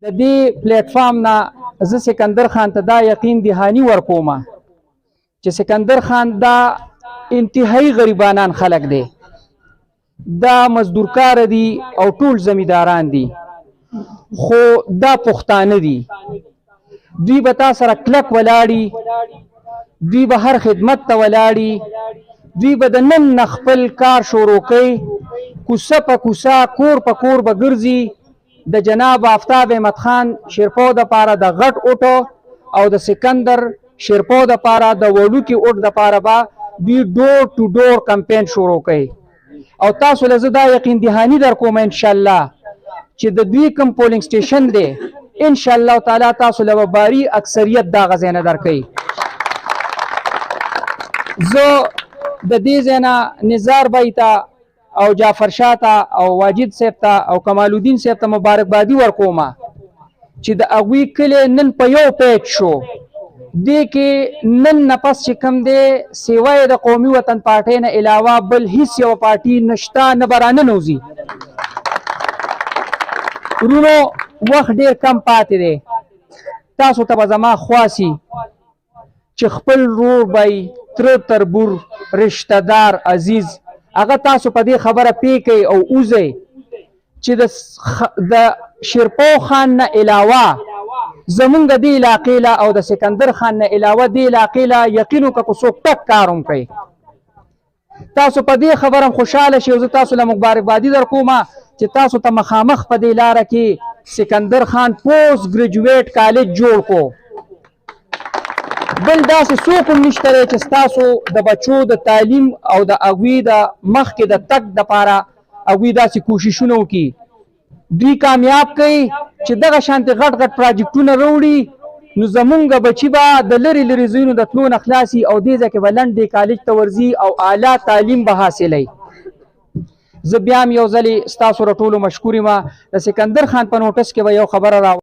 د دې پلیټ فارم نه زه سکندر خان ته دا یقین دهانی ورکوم چې سکندر خان دا انتهایی غریبانان خلک دی، دا مزدورکار دي او ټول زمینداران دي، خو دا پښتانه دي. دوی به تا سره کلک ولاړي، دوی به هر خدمت ته ولاړي، دوی به د نن نه خپل کار شروع کوي، کوڅه په کوڅه کور په کور به ګرځي. د جناب آفتاب احمد خان شیرپو دپاره د غټ اوټو او د سکندر شیرپو دپاره د وړوکي اوټ دپاره به دوی ډور ټو ډور کمپین شروع کوي. او تاسو له زه دا یقین دهانی در کوم انشاءالله چې د دوی کوم پولینګ سټیشن دی انشاءالله تعالی تاسو له به باري اکثریت دغه ځای نه درکوي. زه د دې ځای نه نزار بای ته او جعفر شاه ته او واجد صاحب ته او کمال الدین صاحب ته مبارکبادي ورکوم چې د هغوی کلی نن په یو پیچ شو. دې کې نن نه پس چې کوم دی سوای د قومي وطن پارټۍ نه علاوه بل هیڅ یوه پارټي نشته، نه به راننوځي. ورونو وخت ډېر کم پاتې دی، تاسو ته به زما خواسي چې خپل رور بی تره تربور رشته دار عزیز هغه تاسو په دې خبره پی کوي او اوځئ چې د شیرپو خان نه علاوه زمونږ د دې علاقې له او د سکندر خان نه علاوه دې علاقې له یقین وکړه که څوک ټک کار هم کوي. تاسو په دې خبره هم خوشحاله شئ او زه تاسو له مبارکبادي در کوم چې تاسو ته مخامخ په دې لاره کې سکندر خان پوسټ ګریجویټ کالج جوړ کو. بل داسې څوک هم نشته دی چې ستاسو د بچو د تعلیم او د هغوی د مخکې د تګ دپاره هغوی داسې کوششونه وکړي. دوی کامیاب کوي چې دغه شانتې غټ غټ پراجیکټونه راوړي، نو زمونږ بچي به د لرې لرې ځایونو د تلو نه خلاصي او دې ځای کې به لنډې کالج ته ورځي او اعلی تعلیم به حاصلوي. زه بیا هم یو ځلې ستاسو له ټولو مشکور یم. د سکندر خان په نوټس کې به یو خبره را